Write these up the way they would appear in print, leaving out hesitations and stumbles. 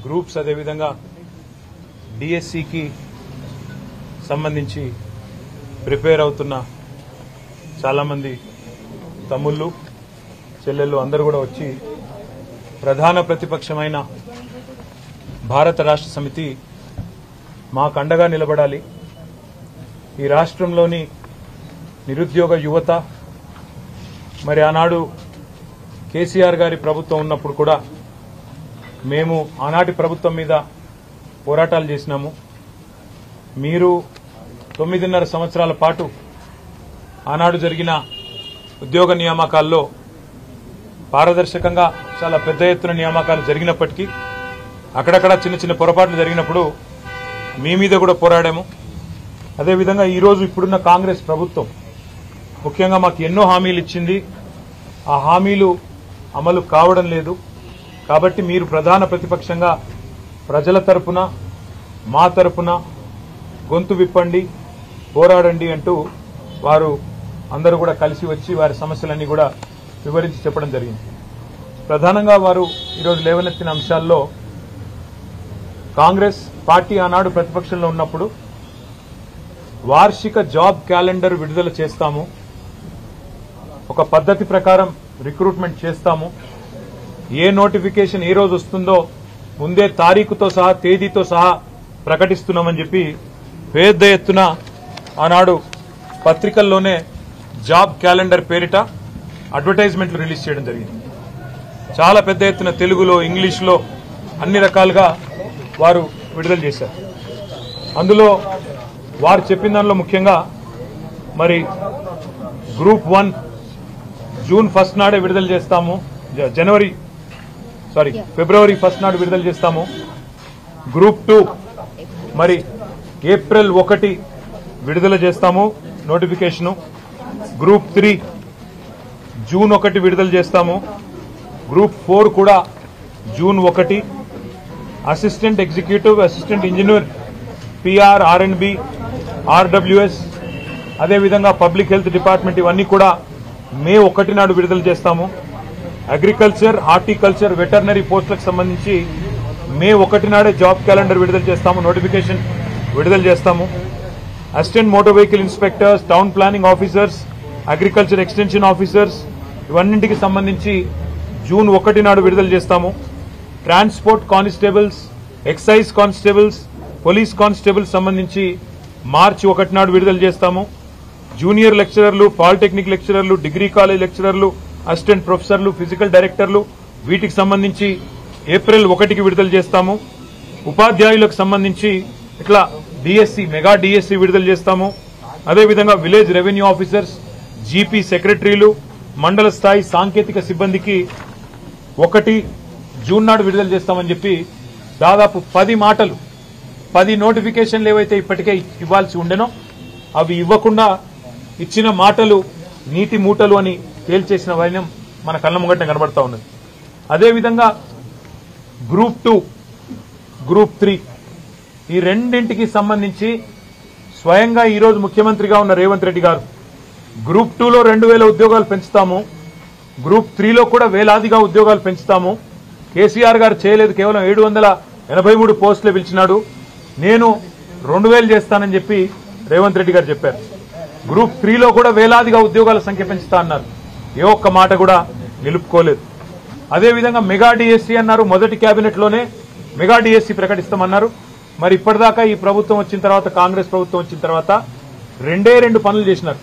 Groups అదేవిధంగా డిఎస్సికి సంబంధించి ప్రిపేర్ అవుతున్న చాలామంది తమ్ముళ్ళు చెల్లెళ్ళు అందరూ కూడా వచ్చి ప్రధాన ప్రతిపక్షమైన భారత రాష్ట్ర సమితి మాకు అండగా నిలబడాలి, ఈ రాష్ట్రంలోని నిరుద్యోగ యువత మరి ఆనాడు కేసీఆర్ గారి ప్రభుత్వం ఉన్నప్పుడు కూడా మేము ఆనాటి ప్రభుత్వం మీద పోరాటాలు చేసినాము. మీరు 9.5 సంవత్సరాల పాటు ఆనాడు జరిగిన ఉద్యోగ నియామకాల్లో పారదర్శకంగా చాలా పెద్ద ఎత్తున నియామకాలు జరిగినప్పటికీ అక్కడక్కడ చిన్న చిన్న పొరపాట్లు జరిగినప్పుడు మీ మీద కూడా పోరాడాము. అదేవిధంగా ఈరోజు ఇప్పుడున్న కాంగ్రెస్ ప్రభుత్వం ముఖ్యంగా మాకు ఎన్నో హామీలు ఇచ్చింది, ఆ హామీలు అమలు కావడం లేదు. కాబట్టి మీరు ప్రధాన ప్రతిపక్షంగా ప్రజల తరపున మా తరపున గొంతు విప్పండి, పోరాడండి అంటూ వారు అందరూ కూడా కలిసి వచ్చి వారి సమస్యలన్నీ కూడా వివరించి చెప్పడం జరిగింది. ప్రధానంగా వారు ఈరోజు లేవనెత్తిన అంశాల్లో కాంగ్రెస్ పార్టీ ఆనాడు ప్రతిపక్షంలో ఉన్నప్పుడు వార్షిక జాబ్ క్యాలెండర్ విడుదల చేస్తాము, ఒక పద్ధతి ప్రకారం రిక్రూట్మెంట్ చేస్తాము, ఏ నోటిఫికేషన్ ఏ రోజు వస్తుందో ముందే తారీఖుతో సహా తేదీతో సహా ప్రకటిస్తున్నామని చెప్పి పెద్ద ఎత్తున ఆనాడు పత్రికల్లోనే జాబ్ క్యాలెండర్ పేరిట అడ్వర్టైజ్మెంట్లు రిలీజ్ చేయడం జరిగింది. చాలా పెద్ద ఎత్తున తెలుగులో ఇంగ్లీష్లో అన్ని రకాలుగా వారు విడుదల చేశారు. అందులో వారు చెప్పిన దానిలో ముఖ్యంగా మరి గ్రూప్ 1 జూన్ 1 నాడే విడుదల చేస్తాము, ఫిబ్రవరి 1 నాడు విడుదల చేస్తాము. గ్రూప్ 2 మరి ఏప్రిల్ 1 విడుదల చేస్తాము నోటిఫికేషను. గ్రూప్ 3 జూన్ 1 విడుదల చేస్తాము. గ్రూప్ 4 కూడా June 1. Assistant executive, assistant engineer, PR, ఆర్ఎండ్బి, ఆర్డబ్ల్యూఎస్, అదేవిధంగా పబ్లిక్ హెల్త్ డిపార్ట్మెంట్ ఇవన్నీ కూడా మే 1 నాడు విడుదల చేస్తాము. అగ్రికల్చర్, హార్టికల్చర్, వెటర్నరీ పోస్టులకు సంబంధించి మే 1 నాడే జాబ్ క్యాలెండర్ విడుదల చేస్తాము, నోటిఫికేషన్ విడుదల చేస్తాము. Assistant motor vehicle inspectors, town planning officers, agriculture extension officers ఇవన్నింటికి సంబంధించి జూన్ 1 నాడు విడుదల చేస్తాము. Transport constables, excise constables, police constables సంబంధించి మార్చి 1 నాడు విడుదల చేస్తాము. జూనియర్ లెక్చరర్లు, పాలిటెక్నిక్ లెక్చరర్లు, డిగ్రీ కాలేజ్ లెక్చరర్లు, అసిస్టెంట్ ప్రొఫెసర్లు, ఫిజికల్ డైరెక్టర్లు వీటికి సంబంధించి ఏప్రిల్ 1కి విడుదల చేస్తాము. ఉపాధ్యాయులకు సంబంధించి ఇట్లా డిఎస్సి, మెగా డిఎస్సి విడుదల చేస్తాము. అదేవిధంగా విలేజ్ రెవెన్యూ ఆఫీసర్స్, జీపీ సెక్రటరీలు, మండల స్థాయి సాంకేతిక సిబ్బందికి 1 జూన్ నాడు విడుదల చేస్తామని చెప్పి దాదాపు 10 నోటిఫికేషన్లు ఏవైతే ఇప్పటికే ఇవ్వాల్సి ఉండెనో అవి ఇవ్వకుండా ఇచ్చిన మాటలు నీటి మూటలు అని తేల్చేసిన వైనం మన కళ్ళ ముంగట కనబడతా ఉన్నది. అదేవిధంగా గ్రూప్ 2, గ్రూప్ 3 ఈ రెండింటికి సంబంధించి స్వయంగా ఈరోజు ముఖ్యమంత్రిగా ఉన్న రేవంత్ రెడ్డి గారు గ్రూప్ 2లో 2000 ఉద్యోగాలు పెంచుతాము, గ్రూప్ 3లో కూడా వేలాదిగా ఉద్యోగాలు పెంచుతాము. కేసీఆర్ గారు చేయలేదు, కేవలం 783 పోస్టులే పిలిచినాడు, నేను 2000 చేస్తానని చెప్పి రేవంత్ రెడ్డి గారు చెప్పారు. గ్రూప్ 3లో కూడా వేలాదిగా ఉద్యోగాల సంఖ్య పెంచుతా అన్నారు, ఏ ఒక్క మాట కూడా నిలుపుకోలేదు. అదేవిధంగా మెగా డిఎస్సీ అన్నారు, మొదటి కేబినెట్లోనే మెగా డిఎస్సీ ప్రకటిస్తామన్నారు. మరి ఇప్పటిదాకా ఈ ప్రభుత్వం వచ్చిన తర్వాత, కాంగ్రెస్ ప్రభుత్వం వచ్చిన తర్వాత 2 పనులు చేసినారు.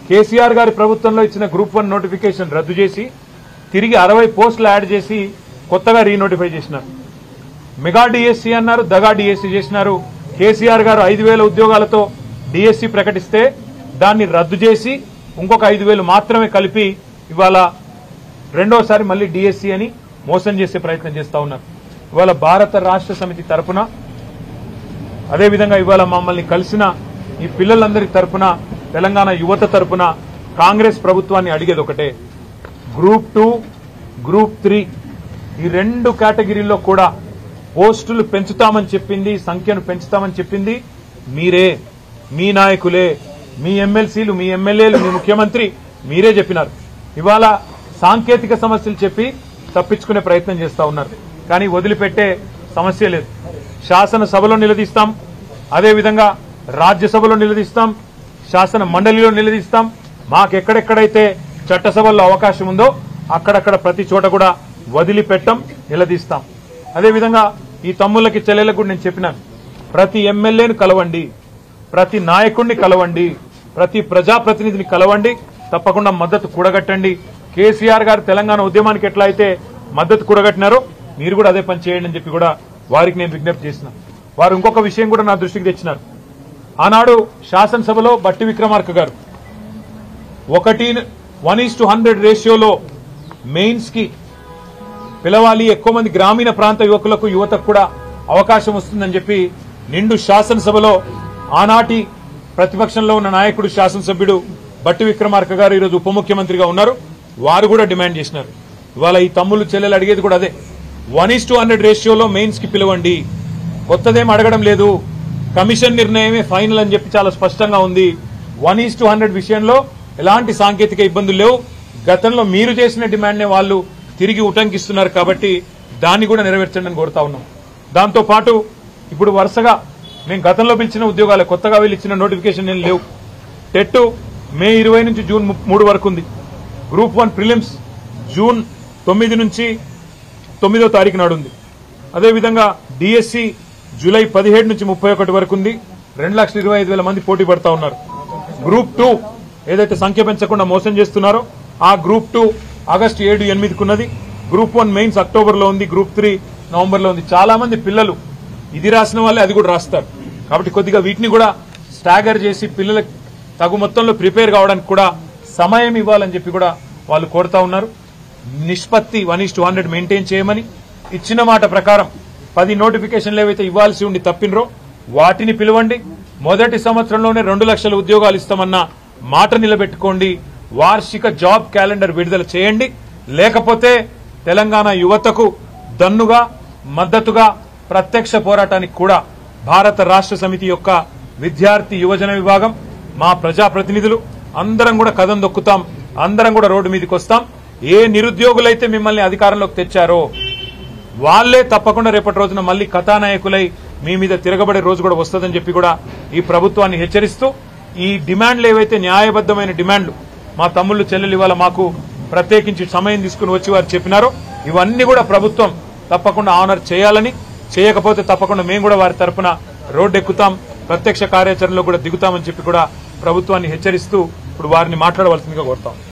కేసీఆర్ గారి ప్రభుత్వంలో ఇచ్చిన గ్రూప్ 1 నోటిఫికేషన్ రద్దు చేసి తిరిగి 60 పోస్టులు యాడ్ చేసి కొత్తగా రీనోటిఫై చేసినారు. మెగా డిఎస్సీ అన్నారు, దగా డిఎస్సీ చేసినారు. కేసీఆర్ గారు 5000 ఉద్యోగాలతో డిఎస్సీ ప్రకటిస్తే దాన్ని రద్దు చేసి ఇంకొక 5000 మాత్రమే కలిపి ఇవాళ రెండోసారి మళ్లీ డిఎస్సీ అని మోసం చేసే ప్రయత్నం చేస్తా ఉన్నారు. ఇవాళ భారత రాష్ట్ర సమితి తరపున, అదేవిధంగా ఇవాళ మమ్మల్ని కలిసిన ఈ పిల్లలందరి తరపున, తెలంగాణ యువత తరపున కాంగ్రెస్ ప్రభుత్వాన్ని అడిగేది ఒకటే, గ్రూప్ 2, గ్రూప్ 3 ఈ 2 కేటగిరీల్లో కూడా పోస్టులు పెంచుతామని చెప్పింది, సంఖ్యను పెంచుతామని చెప్పింది మీరే, మీ నాయకులే, మీ ఎమ్మెల్సీలు, మీ ఎమ్మెల్యేలు, మీ ముఖ్యమంత్రి మీరే చెప్పినారు. ఇవాళ సాంకేతిక సమస్యలు చెప్పి తప్పించుకునే ప్రయత్నం చేస్తా ఉన్నారు. కానీ వదిలిపెట్టే సమస్య లేదు. శాసనసభలో నిలదీస్తాం, అదేవిధంగా రాజ్యసభలో నిలదీస్తాం, శాసన మండలిలో నిలదీస్తాం. మాకెక్కడెక్కడైతే చట్టసభల్లో అవకాశం ఉందో అక్కడక్కడ ప్రతి చోట కూడా వదిలిపెట్టం, నిలదీస్తాం. అదేవిధంగా ఈ తమ్ముళ్ళకి చెల్లెలకు కూడా నేను చెప్పినాను, ప్రతి ఎమ్మెల్యేను కలవండి, ప్రతి నాయకుడిని కలవండి, ప్రతి ప్రజాప్రతినిధిని కలవండి, తప్పకుండా మద్దతు కూడగట్టండి. కేసీఆర్ గారు తెలంగాణ ఉద్యమానికి ఎట్లా అయితే మద్దతు కూడగట్టినారో మీరు కూడా అదే పని చేయండి అని చెప్పి కూడా వారికి నేను విజ్ఞప్తి చేసిన. వారు ఇంకొక విషయం కూడా నా దృష్టికి తెచ్చినారు. ఆనాడు శాసనసభలో బట్టి విక్రమార్క గారు 1:100 రేషియోలో మెయిన్స్ కి పిలవాలి, ఎక్కువ మంది గ్రామీణ ప్రాంత యువకులకు యువతకు కూడా అవకాశం వస్తుందని చెప్పి నిండు శాసనసభలో ఆనాటి ప్రతిపక్షంలో ఉన్న నాయకుడు శాసనసభ్యుడు బట్టి విక్రమార్క గారు ఈరోజు ఉప ముఖ్యమంత్రిగా ఉన్నారు, వారు కూడా డిమాండ్ చేసినారు. ఇవాళ ఈ తమ్ముళ్ళు చెల్లెలు అడిగేది కూడా అదే, 1:100 రేషియోలో మెయిన్స్ కి పిలవండి. కొత్తదేం అడగడం లేదు, కమిషన్ నిర్ణయమే ఫైనల్ అని చెప్పి చాలా స్పష్టంగా ఉంది. 1:100 విషయంలో ఎలాంటి సాంకేతిక ఇబ్బందులు లేవు. గతంలో మీరు చేసిన డిమాండ్నే వాళ్ళు తిరిగి ఉటంకిస్తున్నారు కాబట్టి దాన్ని కూడా నెరవేర్చండి అని కోరుతా ఉన్నాం. దాంతో పాటు ఇప్పుడు వరుసగా మేము గతంలో పిలిచిన ఉద్యోగాలు, కొత్తగా వీళ్ళు ఇచ్చిన నోటిఫికేషన్ ఏం లేవు. టెట్ మే 20 నుంచి జూన్ 3 వరకు ఉంది. గ్రూప్ 1 ప్రిలిమ్స్ జూన్ 9 నుంచి 9వ తారీఖు నాడు ఉంది. అదేవిధంగా డిఎస్సి జూలై 17 నుంచి 31 వరకు ఉంది. 2,25,000 మంది పోటీ పడతా ఉన్నారు. గ్రూప్ 2 ఏదైతే సంఖ్య పెంచకుండా మోసం చేస్తున్నారో ఆ గ్రూప్ 2 ఆగస్టు 7, 8కు ఉన్నది. గ్రూప్ 1 మెయిన్స్ అక్టోబర్లో ఉంది. గ్రూప్ 3 నవంబర్లో ఉంది. చాలా మంది పిల్లలు ఇది రాసిన వాళ్ళే అది కూడా రాస్తారు. కాబట్టి కొద్దిగా వీటిని కూడా స్టాగర్ చేసి పిల్లలకు తగు మొత్తంలో ప్రిపేర్ కావడానికి కూడా సమయం ఇవ్వాలని చెప్పి కూడా వాళ్ళు కోరుతా ఉన్నారు. నిష్పత్తి 1:100 మెయింటైన్ చేయమని ఇచ్చిన మాట ప్రకారం 10 నోటిఫికేషన్లు ఏవైతే ఇవ్వాల్సి ఉండి తప్పినరో వాటిని పిలవండి. మొదటి సంవత్సరంలోనే 2 లక్షల ఉద్యోగాలు ఇస్తామన్న మాట నిలబెట్టుకోండి. వార్షిక జాబ్ క్యాలెండర్ విడుదల చేయండి. లేకపోతే తెలంగాణ యువతకు దన్నుగా మద్దతుగా ప్రత్యక్ష పోరాటానికి కూడా భారత రాష్ట్ర సమితి యొక్క విద్యార్థి యువజన విభాగం, మా ప్రజాప్రతినిధులు అందరం కూడా కదం దొక్కుతాం. అందరం కూడా రోడ్డు మీదకి వస్తాం. ఏ నిరుద్యోగులైతే మిమ్మల్ని అధికారంలోకి తెచ్చారో వాళ్లే తప్పకుండా రేపటి రోజున మళ్లీ కథానాయకులై మీ మీద తిరగబడే రోజు కూడా వస్తుందని చెప్పి కూడా ఈ ప్రభుత్వాన్ని హెచ్చరిస్తూ, ఈ డిమాండ్లు ఏవైతే న్యాయబద్దమైన డిమాండ్లు మా తమ్ముళ్లు చెల్లెలు ఇవాళ మాకు ప్రత్యేకించి సమయం తీసుకుని వచ్చి వారు చెప్పినారో ఇవన్నీ కూడా ప్రభుత్వం తప్పకుండా ఆనర్ చేయాలని, చేయకపోతే తప్పకుండా మేము కూడా వారి తరఫున రోడ్డు ఎక్కుతాం, ప్రత్యక్ష కార్యాచరణలో కూడా దిగుతామని చెప్పి కూడా ప్రభుత్వాన్ని హెచ్చరిస్తూ ఇప్పుడు వారిని మాట్లాడవలసిందిగా కోరుతాం.